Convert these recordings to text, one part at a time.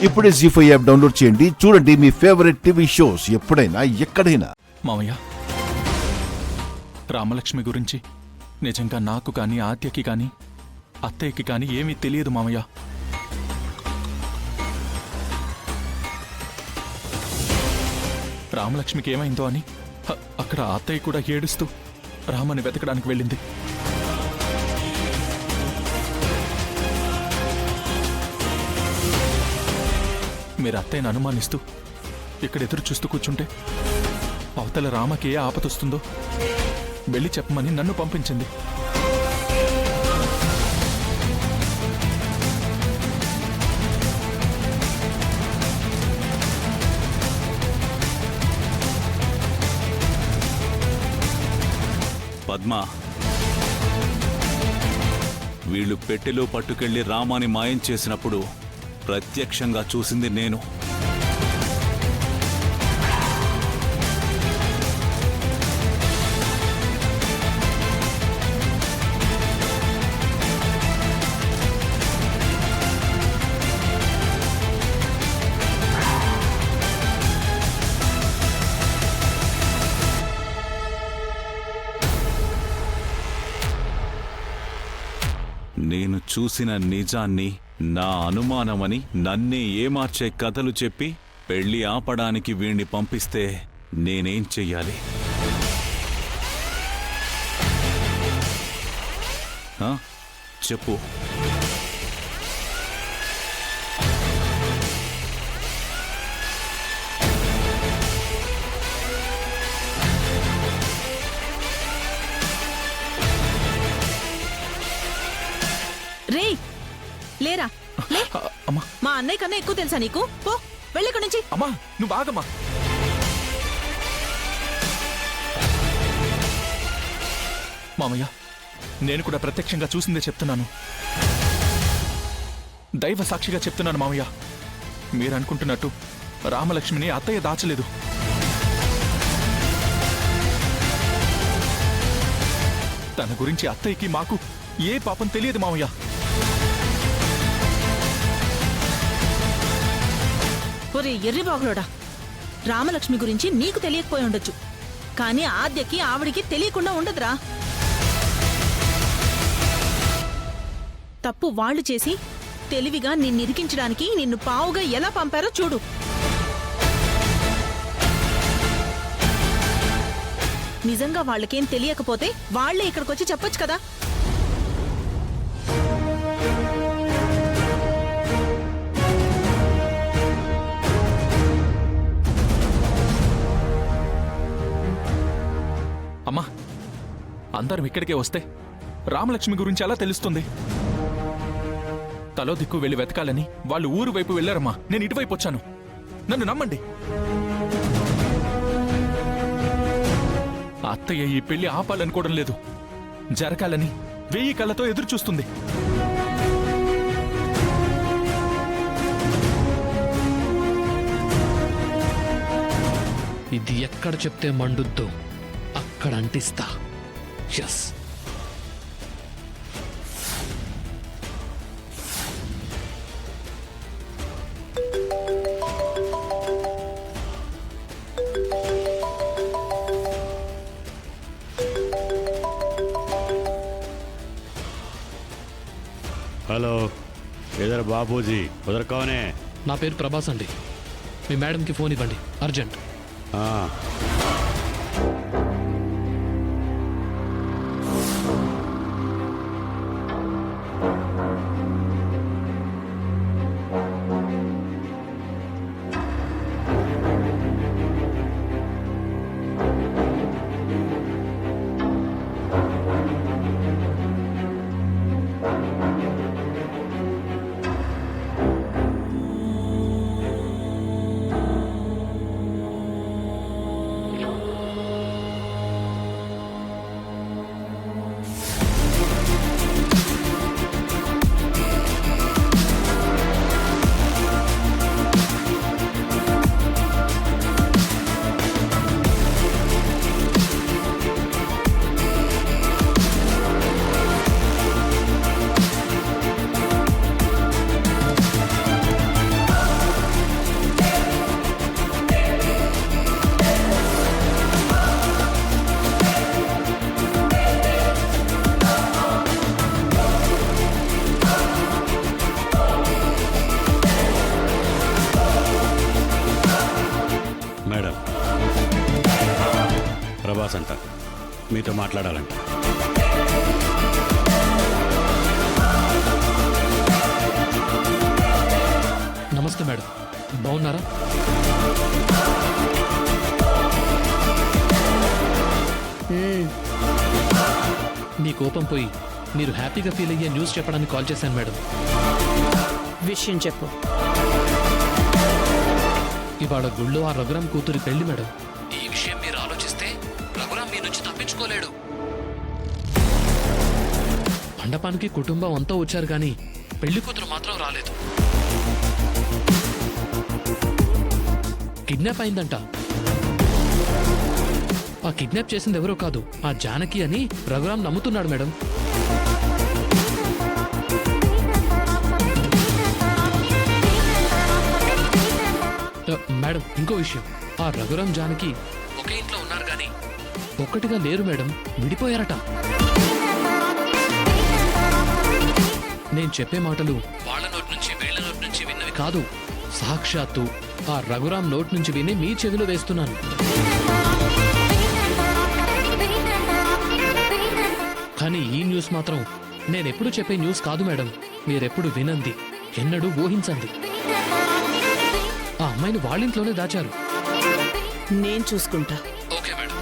ఇప్పుడే జీ5 app download చేయండి. చూడండి మీ ఫేవరెట్ టీవీ షోస్ ఎప్పుడైనా ఎక్కడైనా. మామయ్య, రామలక్ష్మి గురించి నిజంగా నాకు కానీ ఆద్యకి కానీ అత్తయ్యకి కానీ ఏమీ తెలియదు మామయ్య. రామలక్ష్మికి ఏమైందో అని అక్కడ అత్తయ్య కూడా ఏడుస్తూ రామని వెతకడానికి వెళ్ళింది. మీరు అత్తయ్యను అనుమానిస్తూ ఇక్కడ ఎదురు చూస్తూ కూర్చుంటే అవతల రామకి ఏ ఆపదొస్తుందో వెళ్ళి చెప్పమని నన్ను పంపించింది. పద్మ, వీళ్ళు పెట్టెలో పట్టుకెళ్లి రామాని మాయం చేసినప్పుడు ప్రత్యక్షంగా చూసింది నేను. నేను చూసిన నిజాన్ని నా అనుమానమని నన్నే ఏమార్చే కథలు చెప్పి పెళ్లి ఆపడానికి వీణ్ణి పంపిస్తే నేనేం చెయ్యాలి? చెప్పు. రే లేరా, మా అన్నయ్య కన్నా ఎక్కువ తెలుసా నీకు? పో వెళ్ళిక్కడి నుంచి. అమ్మా నువ్వు ఆగమ్మా. మామయ్య, నేను కూడా ప్రత్యక్షంగా చూసిందే చెప్తున్నాను. దైవ సాక్షిగా చెప్తున్నాను మామయ్య. మీరు అనుకుంటున్నట్టు రామలక్ష్మిని అత్తయ్య దాచలేదు. తన గురించి అత్తయ్యకి మాకు ఏ పాపం తెలియదు మామయ్య. ఒరే ఎర్రిబాగులోడా, రామలక్ష్మి గురించి నీకు తెలియకపోయి ఉండొచ్చు, కానీ ఆద్యకి ఆవిడికి తెలియకుండా ఉండదురా. తప్పు వాళ్లు చేసి తెలివిగా నిన్నిరికించడానికి నిన్ను పావుగా ఎలా పంపారో చూడు. నిజంగా వాళ్ళకేం తెలియకపోతే వాళ్లే ఇక్కడికొచ్చి చెప్పొచ్చు కదా. అమ్మా, అందరం ఇక్కడికే వస్తే రామలక్ష్మి గురించి ఎలా తెలుస్తుంది? తలో దిక్కు వెళ్ళి వెతకాలని వాళ్ళు ఊరు వైపు వెళ్ళారమ్మా. నేను ఇటువైపు వచ్చాను. నన్ను నమ్మండి. అత్తయ్య ఈ పెళ్లి ఆపాలనుకోవడం లేదు, జరగాలని 1000 కళ్ళతో ఎదురు చూస్తుంది. ఇది ఎక్కడ చెప్తే మండుద్దో అక్కడ అంటిస్తా. ఎస్. హలో, ఇద్దరు బాబూజీ ఉదర్ కౌనే? నా పేరు ప్రభాస్ అండి. మీ మేడంకి ఫోన్ ఇవ్వండి, అర్జెంట్. శ్రీనివాస్ అంట, మీతో మాట్లాడాలంట. నమస్తే మేడం, బాగున్నారా? మీ కోపం పోయి మీరు హ్యాపీగా ఫీల్ అయ్యే న్యూస్ చెప్పడానికి కాల్ చేశాను మేడం. విషయం చెప్పు. ఇవాళ గుళ్ళో ఆ రఘురాం కూతురి పెళ్లి మేడం. ఈ విషయం మీరు ఆలోచిస్తే రఘురాం మీ నుంచి తప్పించుకోలేడు. మండపానికి కుటుంబం అంతా వచ్చారు కానీ పెళ్లి కూతురు మాత్రం రాలేదు. కిడ్నాప్ అయిందంట. ఆ కిడ్నాప్ చేసింది ఎవరో కాదు, ఆ జానకి అని రఘురాం నమ్ముతున్నాడు మేడం. మేడం ఇంకో విషయం, ఆ రఘురాం జానకి ఒకే ఇంట్లో ఉన్నారు కానీ ఒక్కటిగా లేరు మేడం, విడిపోయారట. నేను చెప్పే మాటలు వాళ్ళ నోటి నుంచి వీళ్ళ నోటి నుంచి విన్నవి కాదు, సాక్షాత్తు ఆ రఘురాం నోటి నుంచి విని మీ చెవిలో వేస్తున్నాను. కానీ ఈ న్యూస్ మాత్రం నేనెప్పుడు చెప్పే న్యూస్ కాదు మేడం. మీరెప్పుడు వినంది, ఎన్నడూ ఊహించండి. ఆ అమ్మాయిని వాళ్ళింట్లోనే దాచారు. నేను చూసుకుంటా. Okay madam.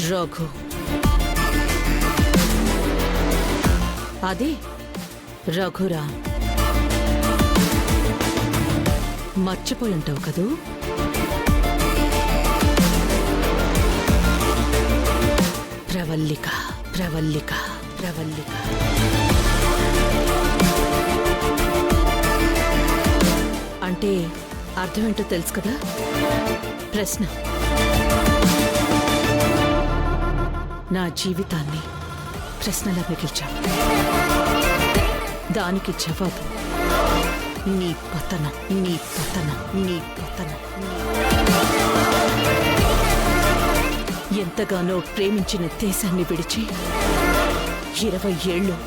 రఘు, అది రఘురాం. మర్చిపోయి ఉంటావు కదూ? ప్రవల్లిక, ప్రవల్లిక, ప్రవల్లిక. అంటే అర్థమేంటో తెలుసు కదా? ప్రశ్న. నా జీవితాన్ని ప్రశ్నలా మిగిల్చావు. దానికి జవాబు నీ పతన, నీ పతన, నీ పతన. ఎంతగానో ప్రేమించిన దేశాన్ని విడిచి 20 ఏళ్ళు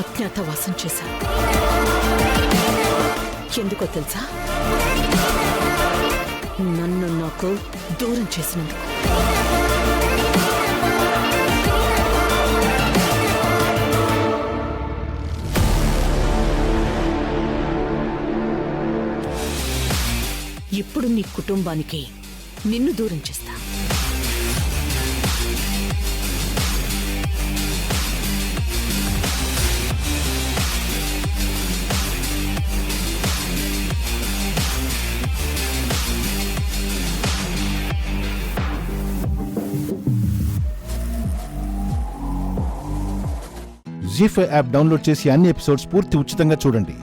అజ్ఞాతవాసం చేశా. ఎందుకో తెలుసా? నన్ను నాకు దూరం చేసినందుకు. ఇప్పుడు నీ కుటుంబానికి నిన్ను దూరం చేస్తా. జీ5 యాప్ డౌన్లోడ్ చేసి అన్ని ఎపిసోడ్స్ పూర్తి ఉచితంగా చూడండి.